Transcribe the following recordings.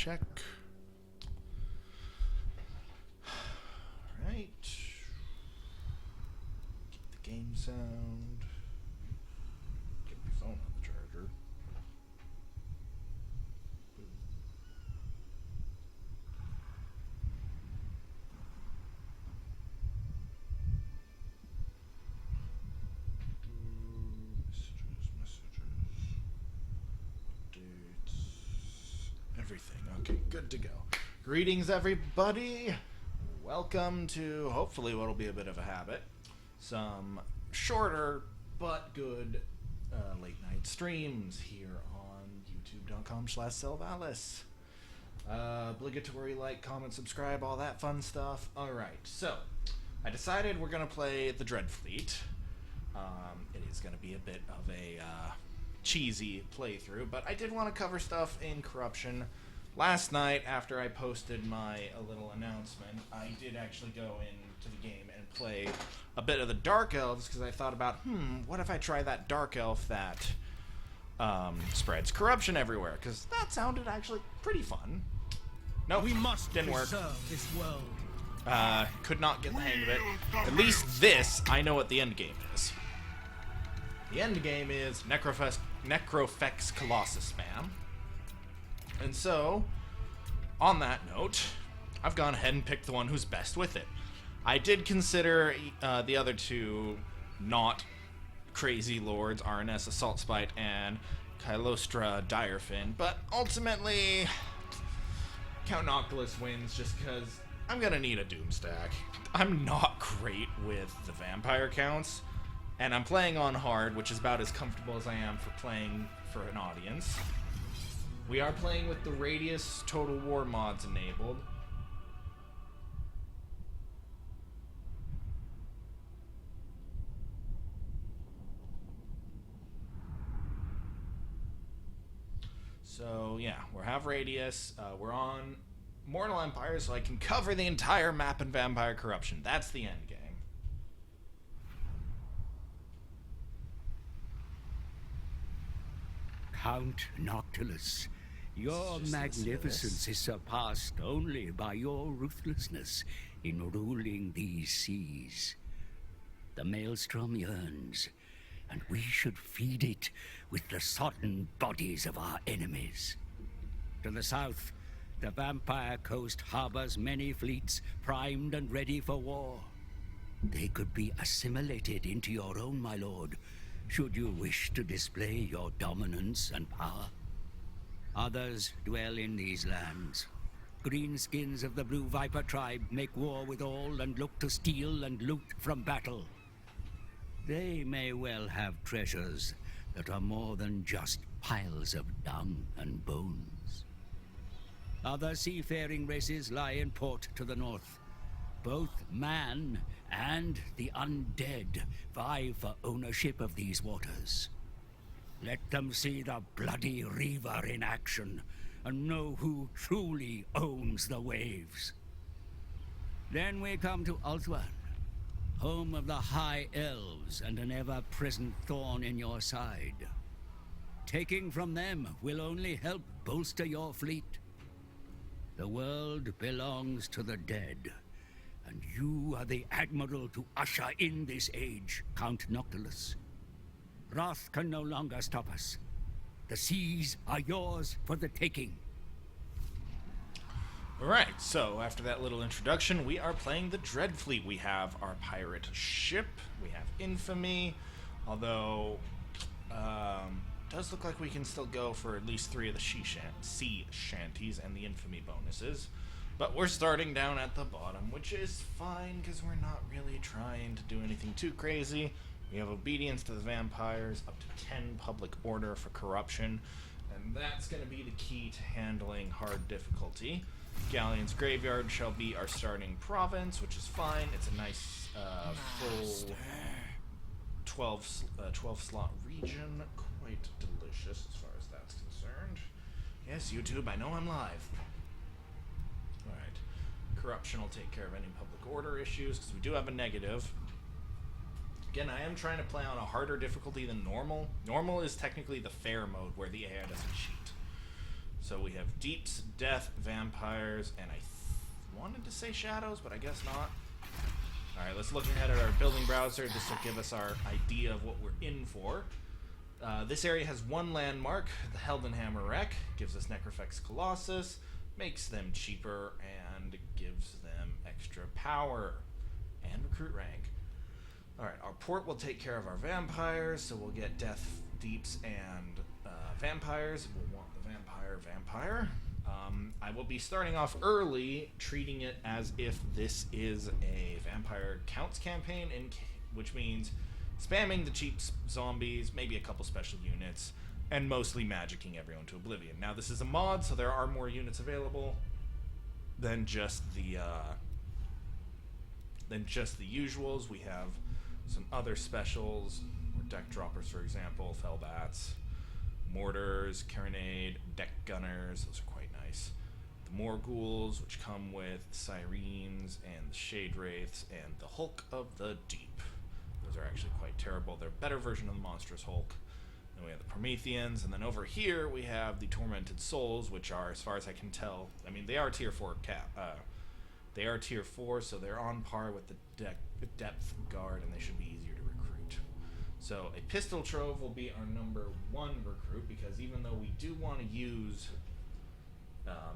check. Alright. Keep the game sound. Get my phone on the charger. Everything. Okay, good to go. Greetings, everybody. Welcome to, hopefully, what'll be a bit of a habit. Some shorter but good late night streams here on youtube.com/Selvalis. Obligatory like, comment, subscribe, all that fun stuff. Alright, so I decided we're going to play the Dreadfleet. It is going to be a bit of a cheesy playthrough, but I did want to cover stuff in Corruption. Last night, after I posted my little announcement, I did actually go into the game and play a bit of the Dark Elves, because I thought about, what if I try that Dark Elf that spreads corruption everywhere? Because that sounded actually pretty fun. Nope, didn't work. This world. Could not get the hang of it. At least this, I know what the end game is. The end game is Necrofex Colossus spam. And so, on that note, I've gone ahead and picked the one who's best with it. I did consider the other two not crazy lords, RNS Assault Spite and Kylostra Direfin, but ultimately, Count Noctilus wins just because I'm gonna need a Doom stack. I'm not great with the vampire counts, and I'm playing on hard, which is about as comfortable as I am for playing for an audience. We are playing with the Radius Total War mods enabled. So yeah, we have Radius. We're on Mortal Empire, so I can cover the entire map in Vampire Corruption. That's the end game. Count Noctilus, your magnificence is surpassed only by your ruthlessness in ruling these seas. The maelstrom yearns, and we should feed it with the sodden bodies of our enemies. To the south, the Vampire Coast harbors many fleets primed and ready for war. They could be assimilated into your own, my lord, should you wish to display your dominance and power. Others dwell in these lands. Greenskins of the Blue Viper tribe make war with all and look to steal and loot from battle. They may well have treasures that are more than just piles of dung and bones. Other seafaring races lie in port to the north. Both man and the undead vie for ownership of these waters. Let them see the bloody Reaver in action and know who truly owns the waves. Then we come to Ulthuan, home of the High Elves and an ever-present thorn in your side. Taking from them will only help bolster your fleet. The world belongs to the dead, and you are the admiral to usher in this age, Count Noctilus. Wrath can no longer stop us. The seas are yours for the taking. Alright, so after that little introduction, we are playing the Dreadfleet. We have our pirate ship, we have Infamy, although does look like we can still go for at least 3 of the sea shanties and the Infamy bonuses. But we're starting down at the bottom, which is fine, because we're not really trying to do anything too crazy. We have Obedience to the Vampires, up to 10 Public Order for Corruption, and that's going to be the key to handling hard difficulty. Galleon's Graveyard shall be our starting province, which is fine. It's a nice full 12 slot region. Quite delicious as far as that's concerned. Yes, YouTube, I know I'm live. Alright. Corruption will take care of any public order issues, because we do have a negative. Again, I am trying to play on a harder difficulty than normal. Normal is technically the fair mode, where the AI doesn't cheat. So we have deeps, death, vampires, and I wanted to say shadows, but I guess not. Alright, let's look ahead at our building browser. This will give us our idea of what we're in for. This area has one landmark, the Heldenhammer Wreck. Gives us Necrofex Colossus, makes them cheaper, and gives them extra power and recruit rank. Alright, our port will take care of our vampires, so we'll get death, deeps, and vampires. We'll want the vampire. I will be starting off early, treating it as if this is a vampire counts campaign, which means spamming the cheap zombies, maybe a couple special units, and mostly magicking everyone to oblivion. Now, this is a mod, so there are more units available than just the usuals. We have some other specials, or deck droppers, for example, Fellbats, mortars, carronade, deck gunners. Those are quite nice. The Morghouls, which come with Sirens and the Shade Wraiths and the Hulk of the Deep. Those are actually quite terrible. They're a better version of the Monstrous Hulk. Then we have the Prometheans, and then over here we have the Tormented Souls, which are, as far as I can tell, I mean, they are tier 4 they are tier 4, so they're on par with the Depth Guard, and they should be easier to recruit. So a Pistol Trove will be our number 1 recruit, because even though we do want to use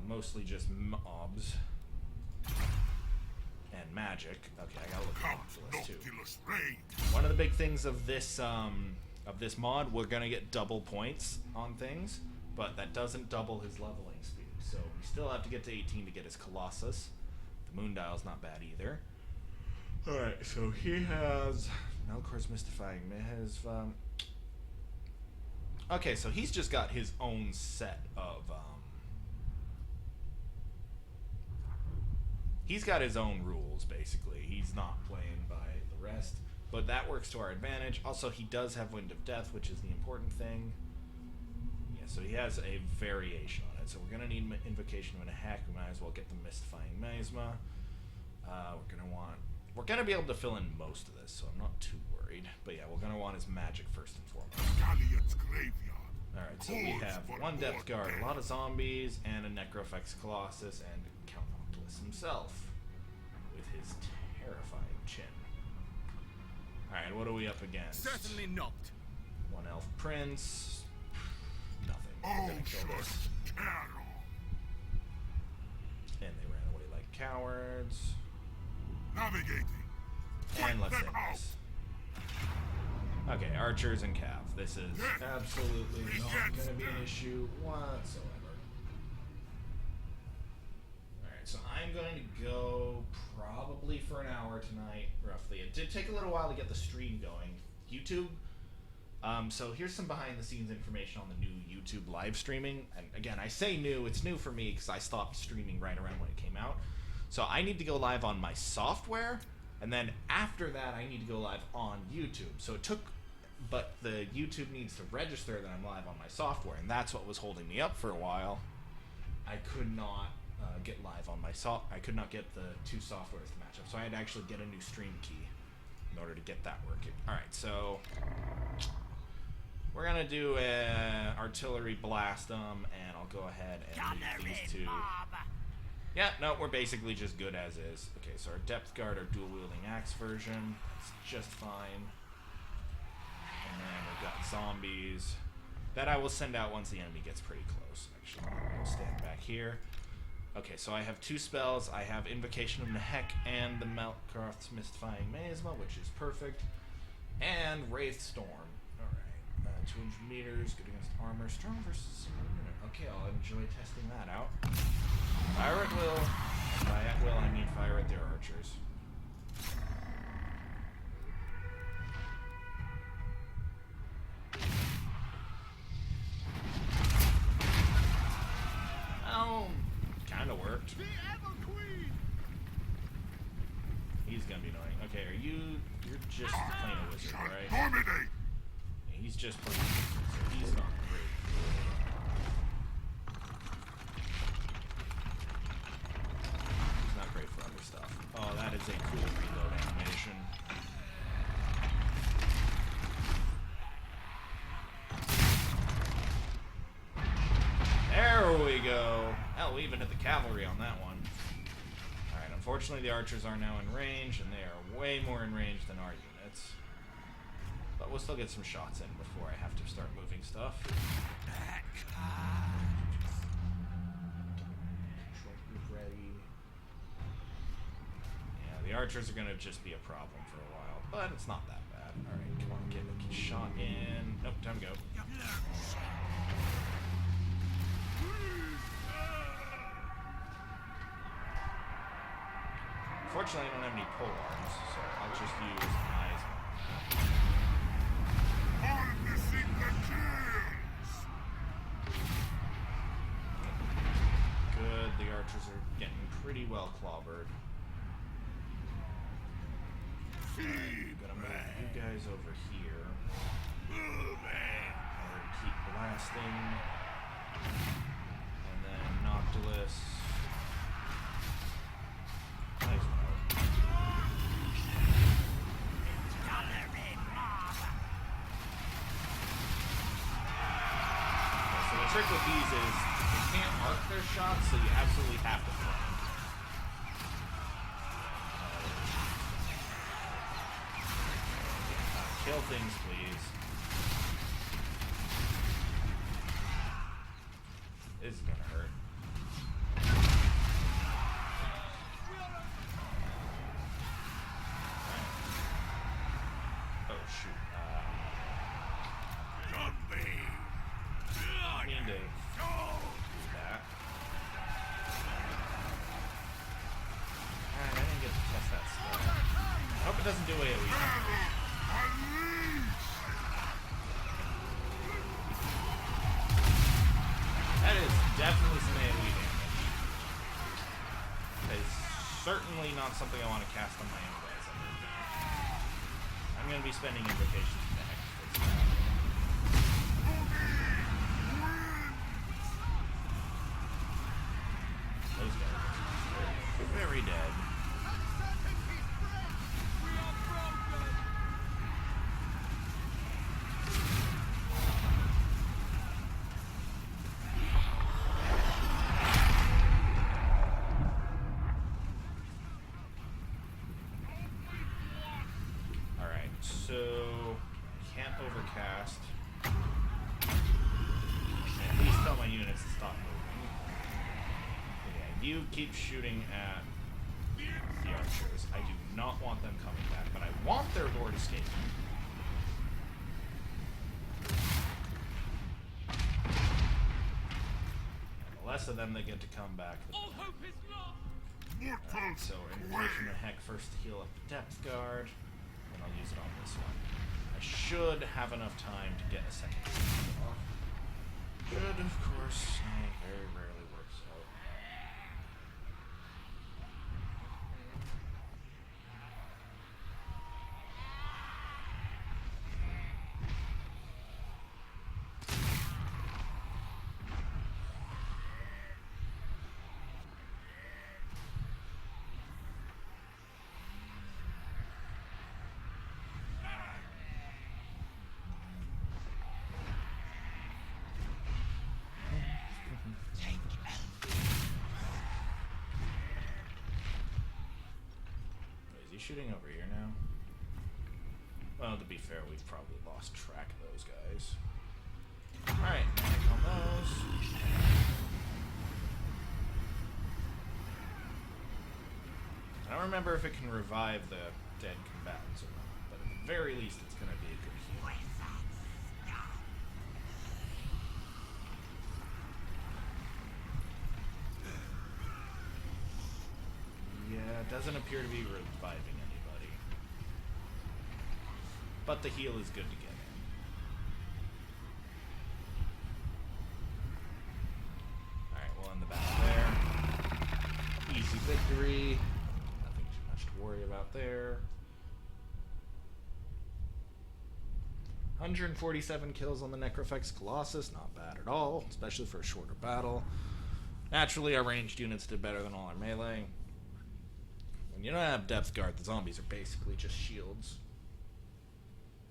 mostly just mobs and magic. Okay, I gotta look at the list too. One of the big things of this mod, we're gonna get double points on things, but that doesn't double his leveling speed. So we still have to get to 18 to get his Colossus. The Moondial's not bad either. Alright, so he has Melkor's Mystifying Miasma. Okay, so he's just got his own set of he's got his own rules, basically. He's not playing by the rest, but that works to our advantage. Also, he does have Wind of Death, which is the important thing. Yeah, so he has a variation on it. So we're going to need Invocation of a Hack. We might as well get the Mystifying Miasma. We're going to be able to fill in most of this, so I'm not too worried. But yeah, we're going to want his magic first and foremost. Alright, so we have one Depth Guard, a lot of zombies, and a Necrofex Colossus, and Count Noctilus himself with his terrifying chin. Alright, what are we up against? Certainly not. One Elf Prince. Nothing. We're gonna kill this. And they ran away like cowards. Navigating. And let's end this. Okay, archers and cav. This is absolutely not going to be an issue whatsoever. Alright, so I'm going to go probably for an hour tonight, roughly. It did take a little while to get the stream going. YouTube. So here's some behind the scenes information on the new YouTube live streaming. And again, I say new, it's new for me because I stopped streaming right around when it came out. So I need to go live on my software, and then after that I need to go live on YouTube. So it took, but the YouTube needs to register that I'm live on my software, and that's what was holding me up for a while. I could not get live on my I could not get the two softwares to match up, so I had to actually get a new stream key in order to get that working. Alright, so we're gonna do an artillery blast them, and I'll go ahead and leave these two. Yeah, no, we're basically just good as is. Okay, so our Depth Guard, our dual-wielding axe version, it's just fine. And then we've got zombies that I will send out once the enemy gets pretty close. Actually, I'll stand back here. Okay, so I have two spells. I have Invocation of Nehek and the Maltcroft's Mystifying Miasma, which is perfect. And Wraith Storm. Alright, 200 meters, good against armor, strong versus... Okay, I'll enjoy testing that out. Fire at will. And by at will, I mean fire at their archers. Oh, kind of worked. He's gonna be annoying. Okay, you're just playing a wizard, right? Yeah, he's just playing a wizard, so he's not great. He's not great for other stuff. Oh, that is a cool reload animation. There we the cavalry on that one. Alright, unfortunately the archers are now in range, and they are way more in range than our units. But we'll still get some shots in before I have to start moving stuff. Ready. Yeah, the archers are gonna just be a problem for a while, but it's not that bad. Alright, come on, get a shot in. Nope, time to go. Fortunately, I don't have any pole arms, so I'll just use eyes. Harnessing the kills! Good, the archers are getting pretty well clobbered. I'm gonna move you guys over here. Alright, keep blasting. And then Noctilus. Nice one. So the trick with these is they can't arc their shots, so you absolutely have to flank. Kill things, please. This is gonna hurt. Oh shoot. I mean to do that. Alright, I didn't get to test that skill. I hope it doesn't do AoE. That is definitely some AoE damage. That is certainly not something I want to cast on my own guys. I'm going to be spending invocations next. Those guys are very dead. So, can't overcast. At least tell my units to stop moving. Okay, you keep shooting at the archers. I do not want them coming back, but I want their lord escaping. And the less of them that get to come back, the better. More Alright, so invocation of heck first to heal up the depth guard. And I'll use it on this one. I should have enough time to get a second off. Should, of course, very rarely works out. Shooting over here now. Well, to be fair, we've probably lost track of those guys. Alright, back on those. I don't remember if it can revive the dead combatants or not, but at the very least it's going to be a good heal. Yeah, it doesn't appear to be reviving anybody. But the heal is good to get in. Alright, we'll end the battle there. Easy victory. Nothing too much to worry about there. 147 kills on the Necrofex Colossus, not bad at all, especially for a shorter battle. Naturally, our ranged units did better than all our melee. When you don't have depth guard, the zombies are basically just shields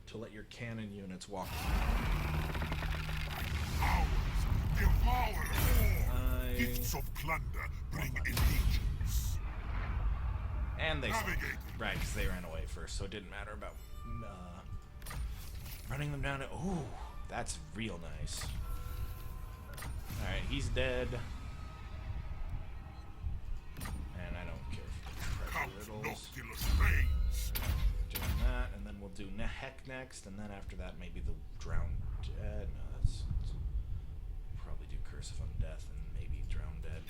to let your cannon units walk around. Devour all! I Gifts of plunder bring allegiance. And they Navigate. right, because they ran away first, so it didn't matter about running them down. Ooh, that's real nice. Alright, he's dead. And I don't care for Count the riddles. Noctilus reigns. Doing that, and then we'll do Heck next, and then after that, maybe the Drowned Dead. No, that's probably do Curse of Undeath and maybe Drowned Dead.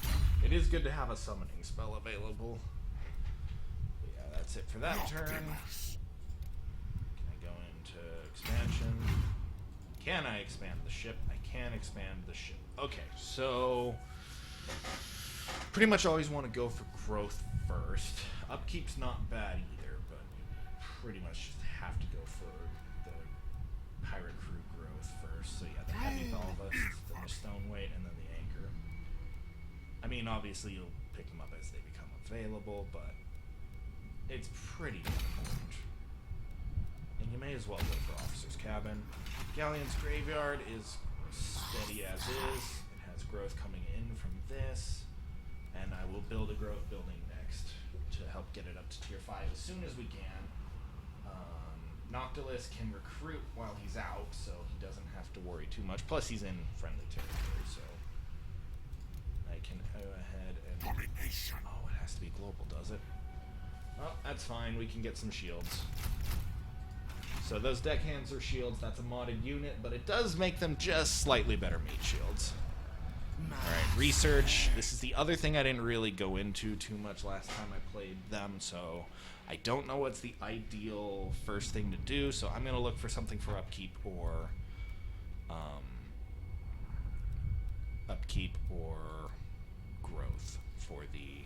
It is good to have a summoning spell available. But yeah, that's it for that turn. Noctilus. Can I go into expansion? Can I expand the ship? I can expand the ship. Okay, so pretty much always want to go for growth first. Upkeep's not bad either, but you pretty much just have to go for the pirate crew growth first. So yeah, the heavy ballast, then the stone weight, and then the anchor. I mean, obviously you'll pick them up as they become available, but it's pretty important. And you may as well go for Officer's Cabin. Galleon's Graveyard is steady as is. It has growth coming in from this. And I will build a growth building next to help get it up to tier 5 as soon as we can. Noctilus can recruit while he's out, so he doesn't have to worry too much. Plus he's in friendly territory, so I can go ahead and... Domination. Oh, it has to be global, does it? Oh, that's fine. We can get some shields. So those deckhands are shields. That's a modded unit, but it does make them just slightly better meat shields. Alright, research. This is the other thing I didn't really go into too much last time I played them, so I don't know what's the ideal first thing to do, so I'm going to look for something for upkeep or growth for the...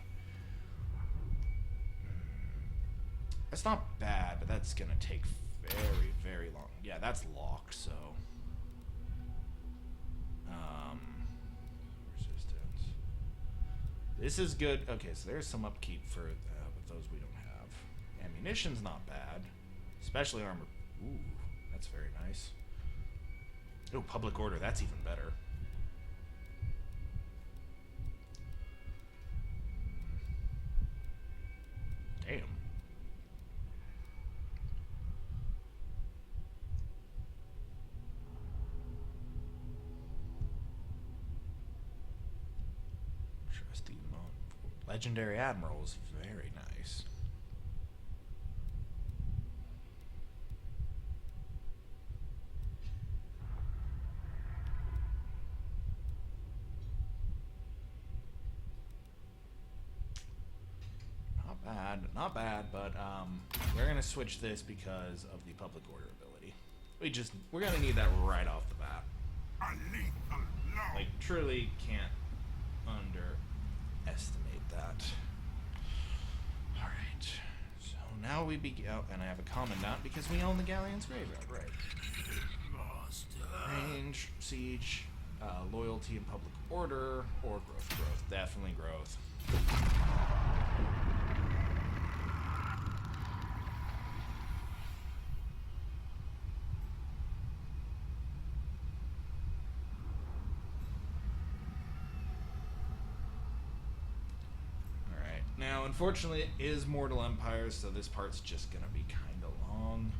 It's not bad, but that's going to take very, very long. Yeah, that's locked, so... resistance. This is good. Okay, so there's some upkeep for with those we don't have. Ammunition's not bad. Especially armor. Ooh, that's very nice. Oh, public order. That's even better. Damn. Trusty Monk. Legendary Admiral is very nice. Not bad, but we're gonna switch this because of the public order ability. We're gonna need that right off the bat. A lethal blow. Like, truly can't underestimate that. Alright, so now we begin. Oh, and I have a commandant because we own the Galleon's Graveyard, right? Range, siege, loyalty and public order, or growth. Definitely growth. Now, unfortunately, it is Mortal Empires, so this part's just gonna be kind of long.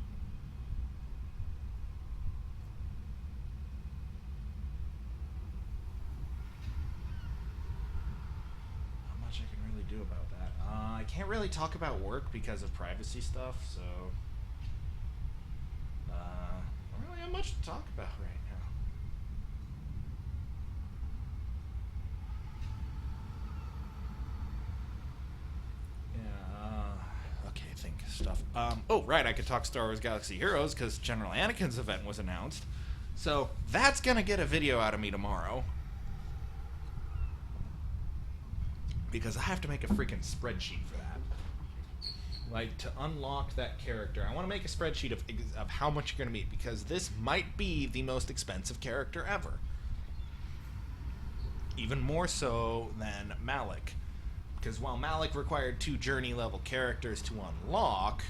Not much I can really do about that. I can't really talk about work because of privacy stuff, so... I don't really have much to talk about right now. Okay, think stuff. Oh, right, I could talk Star Wars Galaxy Heroes because General Anakin's event was announced. So that's going to get a video out of me tomorrow. Because I have to make a freaking spreadsheet for that. Like, to unlock that character. I want to make a spreadsheet of how much you're going to meet, because this might be the most expensive character ever. Even more so than Malik. Because while Malik required 2 journey level characters to unlock,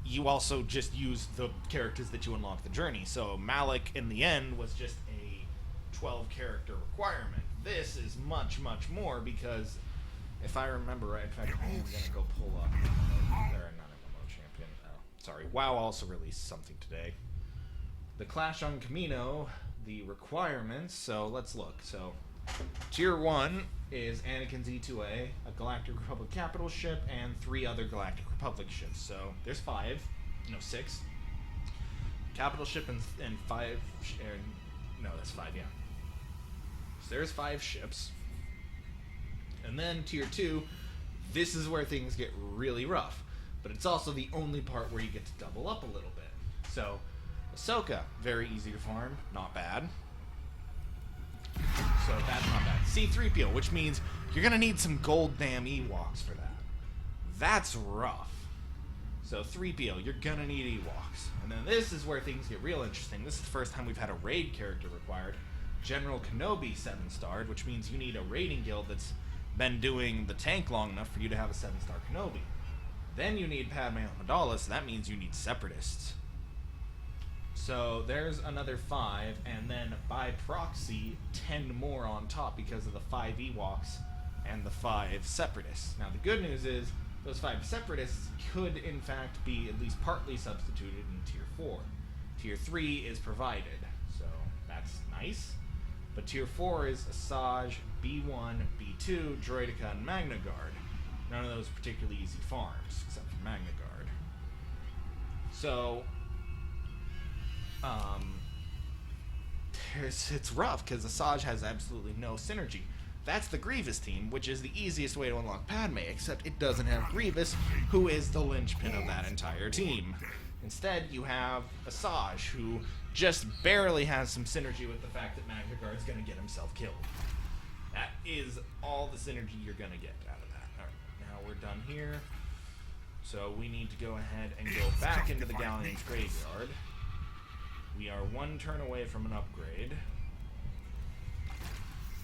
you also just use the characters that you unlock the journey. So Malik in the end was just a 12 character requirement This is much, much more because if I remember right, in fact, I'm going to go pull up. They're not a MMO champion. Oh, sorry. WoW also released something today. The Clash on Camino, the requirements. So let's look. So Tier 1 is Anakin's E2A, a Galactic Republic capital ship, and 3 other Galactic Republic ships. So there's 6. Capital ship and 5. No, that's 5, yeah. So there's 5 ships. And then Tier 2, this is where things get really rough. But it's also the only part where you get to double up a little bit. So, Ahsoka, very easy to farm, not bad. So that's not bad. C-3PO, which means you're going to need some gold damn Ewoks for that. That's rough. So 3PO, you're going to need Ewoks. And then this is where things get real interesting. This is the first time we've had a raid character required. General Kenobi 7-starred, which means you need a raiding guild that's been doing the tank long enough for you to have a 7-star Kenobi. Then you need Padme Amidala, so that means you need Separatists. So there's another 5, and then by proxy, 10 more on top because of the 5 Ewoks and the 5 Separatists. Now the good news is, those 5 Separatists could in fact be at least partly substituted in Tier 4. Tier 3 is provided, so that's nice. But Tier 4 is Asajj, B1, B2, Droideka, and Magna Guard. None of those particularly easy farms, except for Magna Guard. So, it's rough, because Asajj has absolutely no synergy. That's the Grievous team, which is the easiest way to unlock Padme, except it doesn't have Grievous, who is the linchpin of that entire team. Instead, you have Asajj, who just barely has some synergy with the fact that Magna Guard's going to get himself killed. That is all the synergy you're going to get out of that. Alright, now we're done here. So we need to go ahead and go back into the Galleon's graveyard. We are 1 turn away from an upgrade.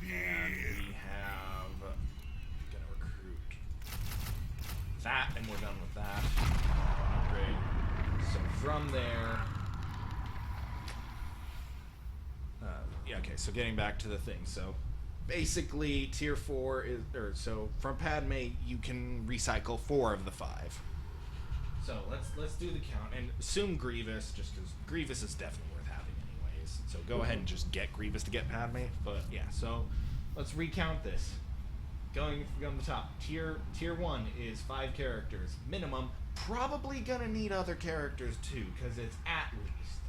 And we have... gonna recruit that, and we're done with that. Upgrade. So from there... yeah, okay, so getting back to the thing. So basically, Tier 4 is... so from Padme, you can recycle 4 of the 5. So let's do the count, and assume Grievous, just because Grievous is definitely worth having anyways. So go ahead and just get Grievous to get Padme. But yeah, so let's recount this. Going from the top, Tier 1 is 5 characters minimum. Probably gonna need other characters too, because it's at least.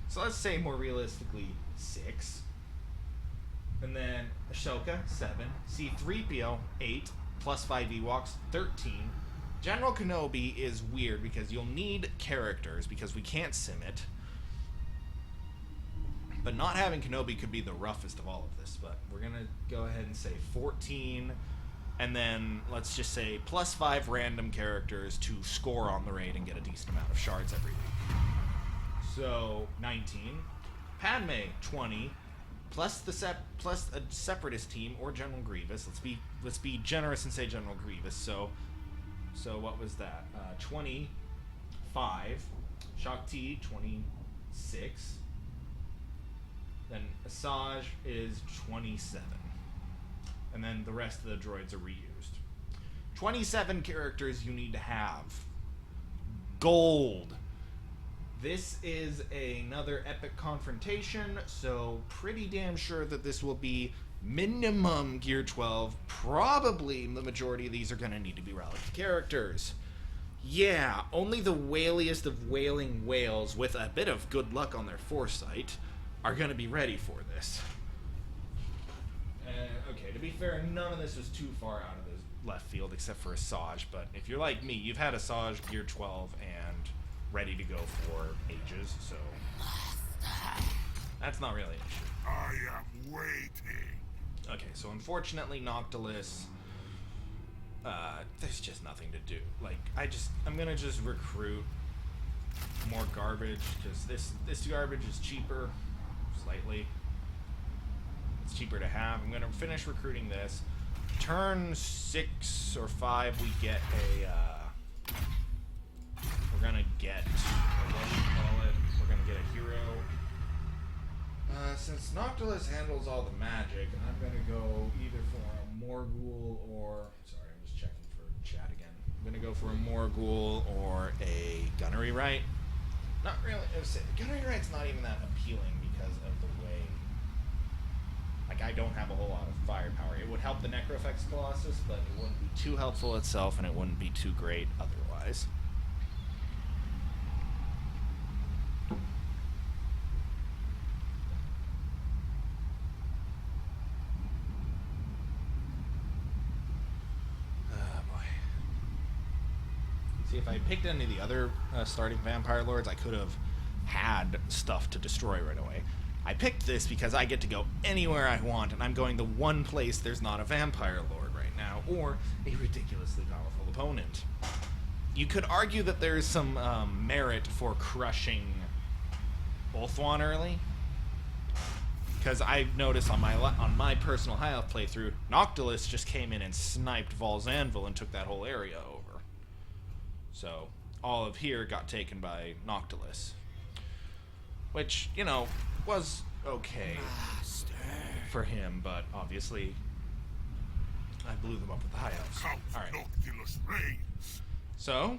So let's say more realistically 6. And then Ahsoka 7, C-3PO 8, plus 5 Ewoks 13. General Kenobi is weird because you'll need characters because we can't sim it. But not having Kenobi could be the roughest of all of this. But we're going to go ahead and say 14. And then let's just say plus 5 random characters to score on the raid and get a decent amount of shards every week. So 19. Padme 20. Plus a Separatist team or General Grievous. Let's be generous and say General Grievous. So what was that? 25. Shakti 26. Then Asajj is 27. And then the rest of the droids are reused. 27 characters you need to have. Gold. This is another epic confrontation, so pretty damn sure that this will be minimum Gear 12. Probably the majority of these are going to need to be relic characters. Yeah, only the whaliest of whaling whales with a bit of good luck on their foresight are going to be ready for this. Okay, to be fair, none of this was too far out of the left field except for Asajj, but if you're like me, you've had Asajj Gear 12 and ready to go for ages, so that's not really an issue. I am waiting. Okay, so unfortunately Noctilus, there's just nothing to do. Like, I'm gonna just recruit more garbage, because this garbage is cheaper, slightly. It's cheaper to have. I'm gonna finish recruiting this. Turn 6 or 5, we get we're gonna get, what do you call it? We're gonna get a hero. since Noctilus handles all the magic, I'm gonna go either for a Morgul or... Sorry, I'm just checking for chat again. I'm gonna go for a Morgul or a Gunnery Right. Not really. Gunnery Right's not even that appealing because of the way... Like, I don't have a whole lot of firepower. It would help the Necrofex Colossus, but it wouldn't be too helpful itself, and it wouldn't be too great otherwise. See, if I picked any of the other starting Vampire Lords, I could have had stuff to destroy right away. I picked this because I get to go anywhere I want, and I'm going the one place there's not a Vampire Lord right now, or a ridiculously powerful opponent. You could argue that there's some merit for crushing Ulthuan early, because I've noticed on my personal high elf playthrough, Noctilus just came in and sniped Val's Anvil and took that whole area over. So, all of here got taken by Noctilus. Which, you know, was okay for him, but obviously I blew them up with the high elves. Alright. Noctilus reigns. So,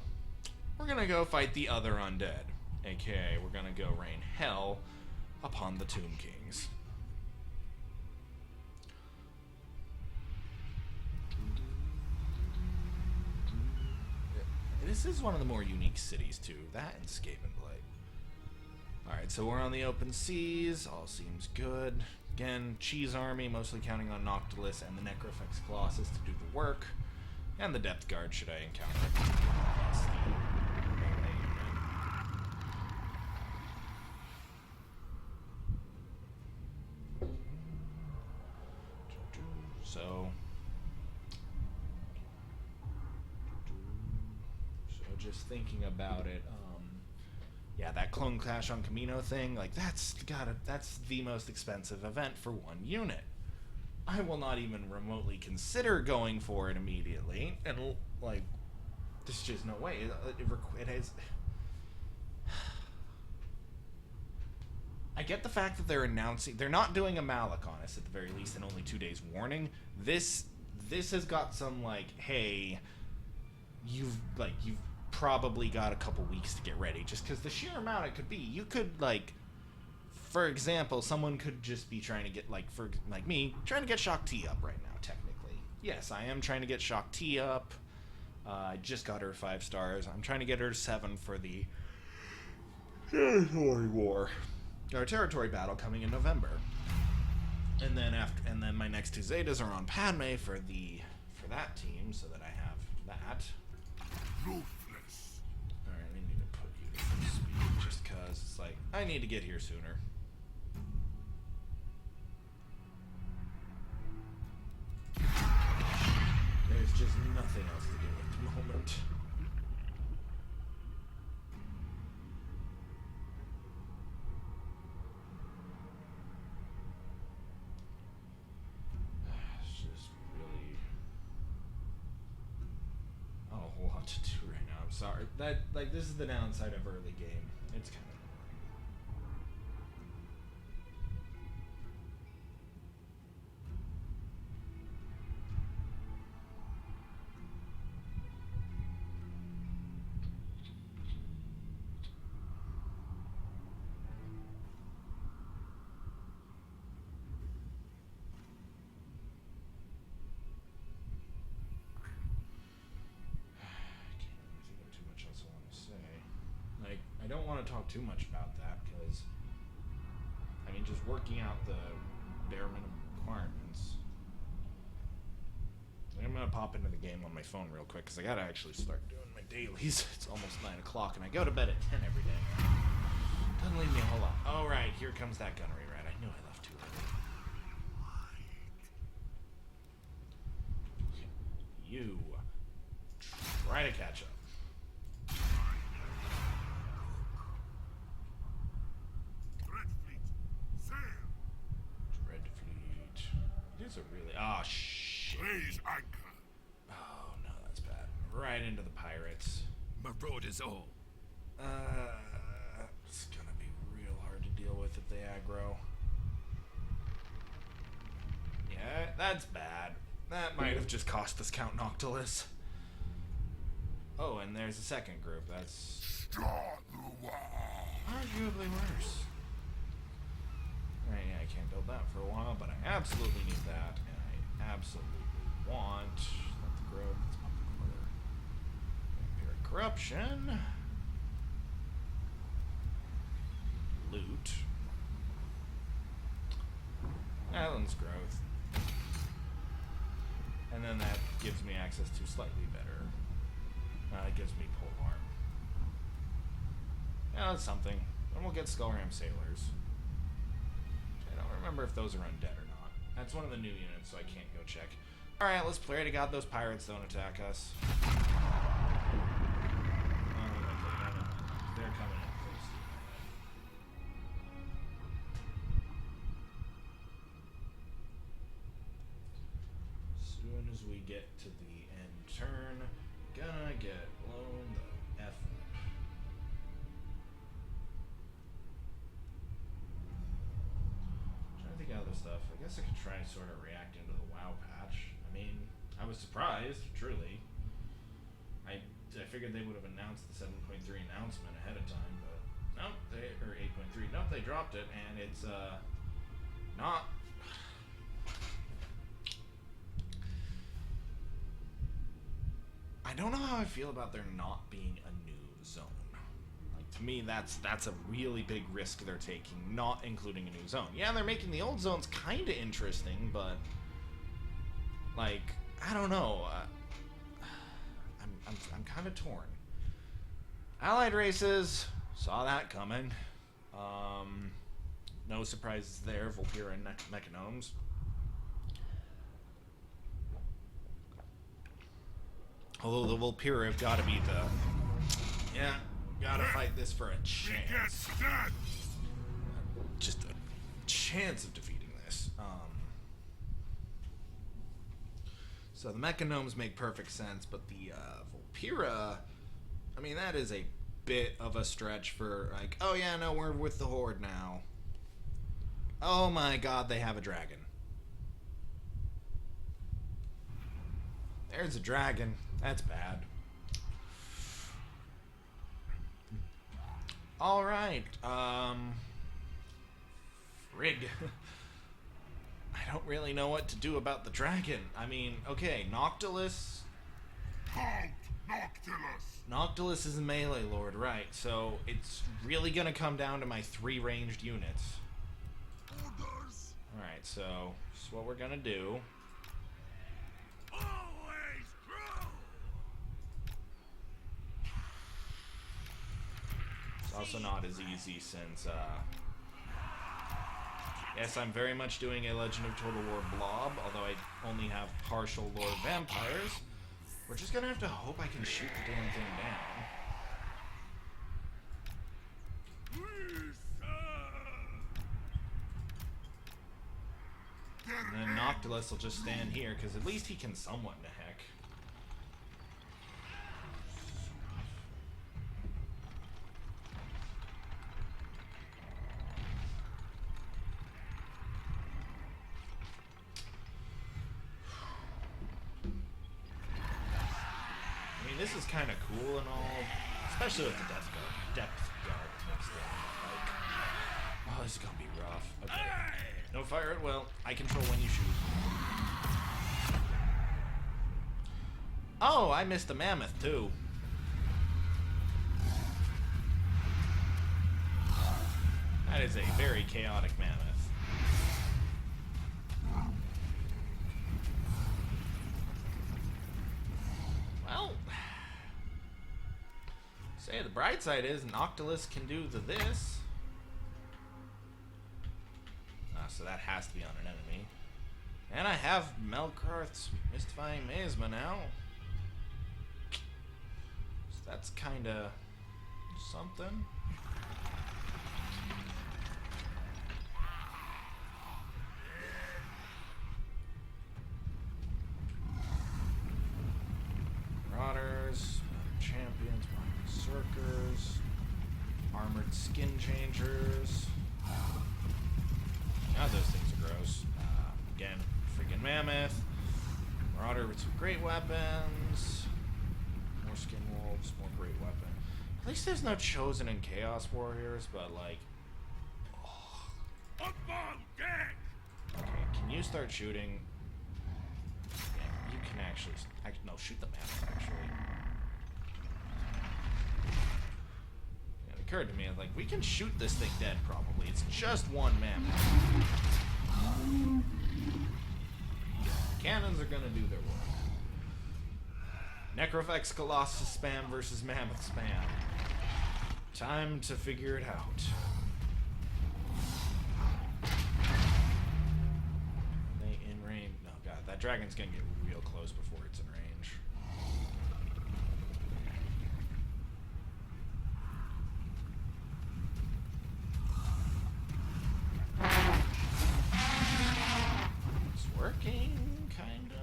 we're gonna go fight the other undead. AKA, we're gonna go rain hell upon the Tomb Kings. This is one of the more unique cities, too. That and Skaven Blight. Alright, so we're on the open seas. All seems good. Again, Cheese Army, mostly counting on Noctilus and the Necrofex Colossus to do the work. And the Depth Guard, should I encounter it. That's the melee unit. So just thinking about it, yeah, that Clone Clash on Camino thing, like, that's the most expensive event for one unit. I will not even remotely consider going for it immediately, and, like, there's just no way. It is... I get the fact that they're not doing a Malak on us at the very least, in only 2 days warning. This has got some, like, hey, you've probably got a couple weeks to get ready, just because the sheer amount it could be. You could, like, for example, someone could just be trying to get, like me, trying to get Shock T up right now, technically. Yes, I am trying to get Shock T up. I just got her 5 stars. I'm trying to get her 7 for the Territory War. Our Territory Battle coming in November. And then my next 2 Zetas are on Padme for that team, so that I have that. Alright, I need to put you to full speed just cause it's like, I need to get here sooner. There's just nothing else to do at the moment. It's just really not a whole lot to do right now. I'm sorry. This is the downside of early game. It's kind of I don't want to talk too much about that because, I mean, just working out the bare minimum requirements. I'm going to pop into the game on my phone real quick because I got to actually start doing my dailies. It's almost 9 o'clock and I go to bed at 10 every day. Doesn't leave me a whole lot. Oh, right, here comes that gunnery rat. I knew I left too early. You try to catch up. Dreadfleet. It is a really... Oh, shit. Raise anchor. Oh, no, that's bad. Right into the pirates. Marauders all. It's gonna be real hard to deal with if they aggro. That's bad. That might have just cost us Count Noctilus. Oh, and there's a second group. That's Start the war. arguably worse. Right, yeah, I can't build that for a while, but I absolutely need that, and I absolutely want not the growth, it's not the quarter. Vampiric corruption. Loot. Islands growth. And then that gives me access to slightly better. It gives me polearm. Yeah, that's something. Then we'll get Skullram Sailors. I don't remember if those are undead or not. That's one of the new units, so I can't go check. Alright, let's pray to God those pirates don't attack us. They're coming in close. Soon as we get to the end turn, gonna get blown the F up. Trying to think of other stuff. I guess I could try to sort of react into the WoW patch. I mean, I was surprised, truly. I figured they would have announced the 7.3 announcement ahead of time, but nope, or 8.3. Nope, they dropped it, and it's not. I don't know how I feel about there not being a new zone. Like, to me, that's a really big risk they're taking, not including a new zone. Yeah, they're making the old zones kind of interesting, but like, I don't know. I'm kind of torn. Allied races, saw that coming. No surprises there. Volpira and Mechanomes. Although the Volpira have got to be the... Yeah, gotta fight this for a chance. Just a chance of defeating this. So the Mechanomes make perfect sense, but the Volpira... I mean, that is a bit of a stretch for, like, oh yeah, no, we're with the Horde now. Oh my god, they have a dragon. There's a dragon. That's bad. Alright, frig. I don't really know what to do about the dragon. I mean, okay, Noctilus... Count Noctilus. Noctilus is a melee lord, right, so it's really gonna come down to my 3 ranged units. Orders. Alright, so this is what we're gonna do. Always true. It's also not as easy since, yes, I'm very much doing a Legend of Total War blob, although I only have partial Lord Vampires. We're just gonna have to hope I can shoot the damn thing down. And then Noctilus will just stand here, because at least he can somewhat in the heck. I mean, this is kind of cool and all, especially with the depth guard mixed in. Like, oh, this is gonna be rough. Okay. No fire at will. I control when you shoot. Oh, I missed a mammoth too. That is a very chaotic mammoth. Well, say the bright side is Noctilus can do this. So that has to be on an enemy. And I have Melkarth's Mystifying Miasma now. So that's kinda something. Marauders, Champions, Berserkers, Armored Skin Changers. God, those things are gross. Again, freaking mammoth. Marauder with some great weapons. More skin wolves, more great weapons. At least there's no chosen and chaos warriors, but like. Up on deck! Okay, can you start shooting? Yeah, you can actually. No, shoot the mammoth actually. It occurred to me, like, we can shoot this thing dead probably. It's just one mammoth. Cannons are gonna do their work. Necrofex Colossus spam versus Mammoth spam. Time to figure it out. Are they in range? No, God, that dragon's gonna get real close before it's in range. It's working, kind of.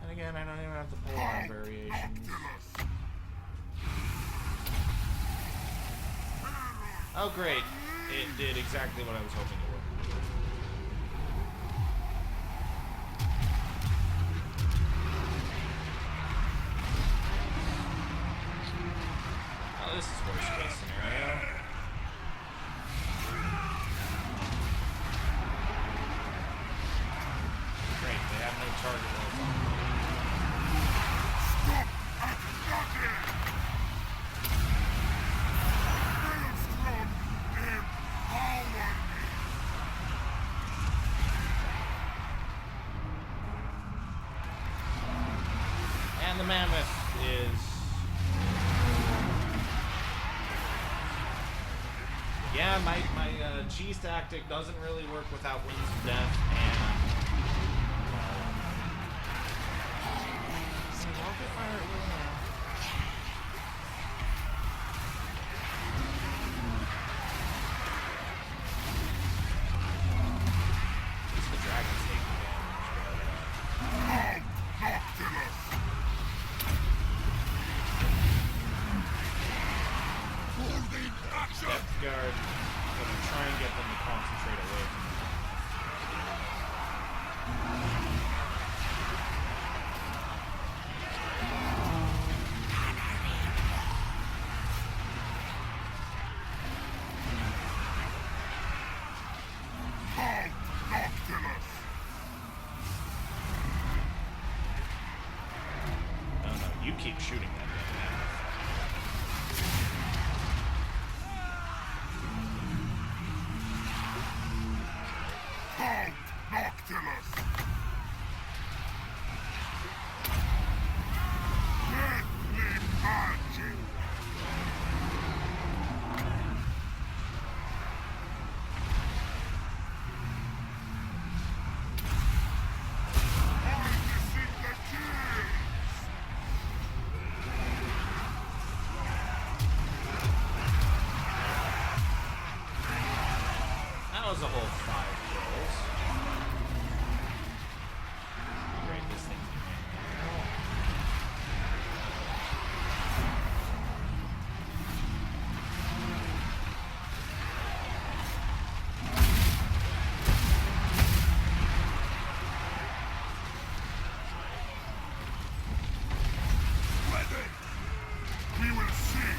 And again, I don't even have the polearm variations. Oh, great. It did exactly what I was hoping it would. Oh, this is worst case scenario. Great, they have no target while it's on. And the mammoth is... Yeah, my cheese tactic doesn't really work without Winds of Death and... Rocket fire, the dragon's taking damage. Depth guard. I'm gonna try and get them to concentrate away from the No, you keep shooting that thing. Noctilus! Deadly magic! Harnessing the keys! That was a whole 5 kills. Great, this thing's Ready! We will see!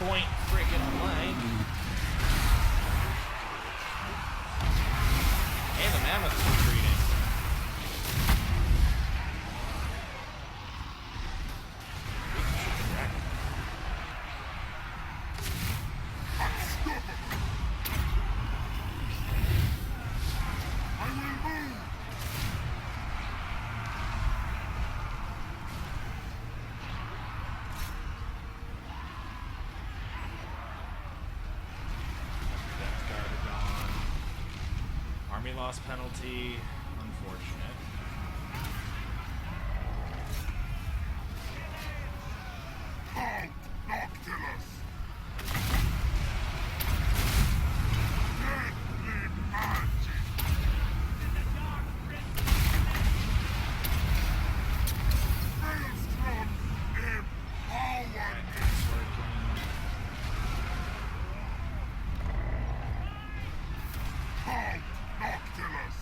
point freaking blank. Hey, the mammoth's retreating. I will move! Death guard gone. Army loss penalty. Unfortunate. Halt, Noctilus! Deadly magic! Maelstrom empowered! It's working. Halt, Noctilus!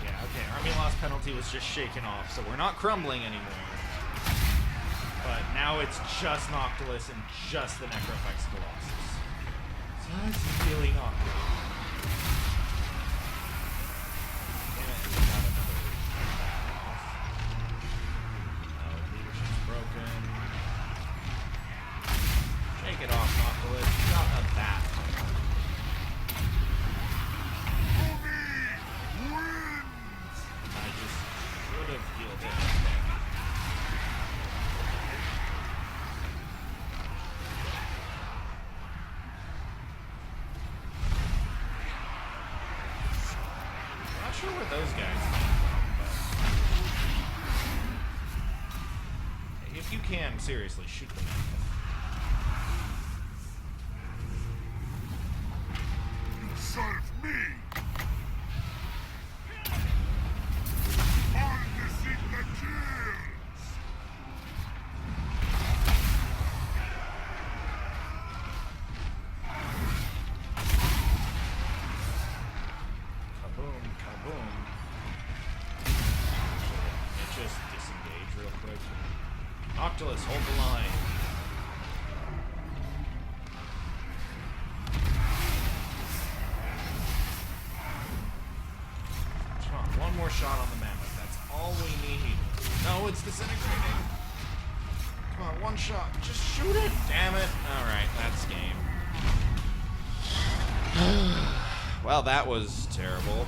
Yeah, okay. Army loss penalty was just shaken off, so we're not crumbling anymore. But now it's just Noctilus and just the Necrofex Colossus. So it's really not good. Damn it, we got another off. Leadership's broken. Shake it off, Noctilus. Not a that. Wins! I just should have healed it. Not sure where those guys came from, but if you can, seriously, shoot them. Serve me! Harnessing the kills! Kaboom, kaboom. It just disengaged real quick. Noctilus, hold the line. Come on, one more shot on the mammoth. That's all we need. No, it's disintegrating. Come on, one shot. Just shoot it. Damn it. Alright, that's game. Well, that was terrible.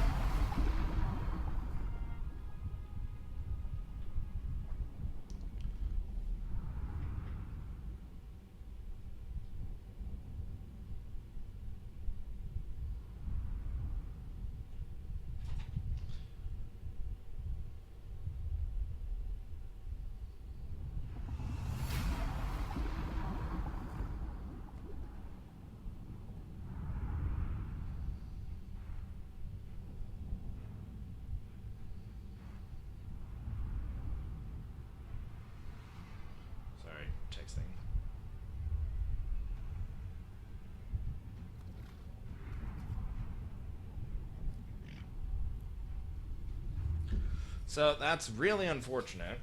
Sorry, texting. So that's really unfortunate.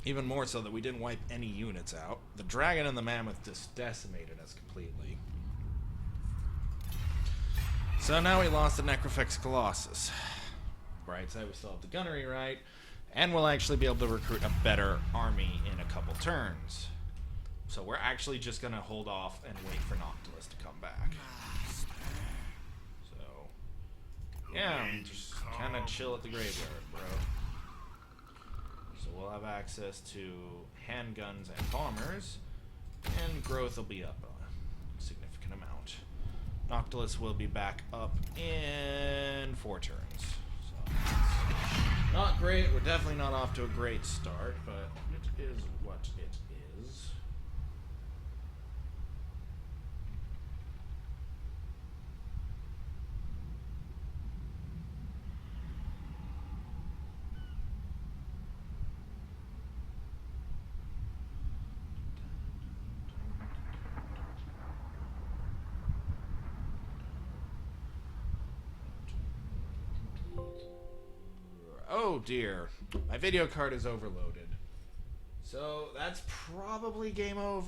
Even more so that we didn't wipe any units out. The dragon and the mammoth just decimated us completely. So now we lost the Necrofex Colossus. Bright side, we still have the gunnery, right? And we'll actually be able to recruit a better army in a couple turns. So we're actually just going to hold off and wait for Noctilus to come back. So, yeah, just kind of chill at the graveyard, bro. So we'll have access to handguns and bombers, and growth will be up a significant amount. Noctilus will be back up in 4 turns. So, not great. We're definitely not off to a great start, but it is what it is. Oh dear. My video card is overloaded. So that's probably game over.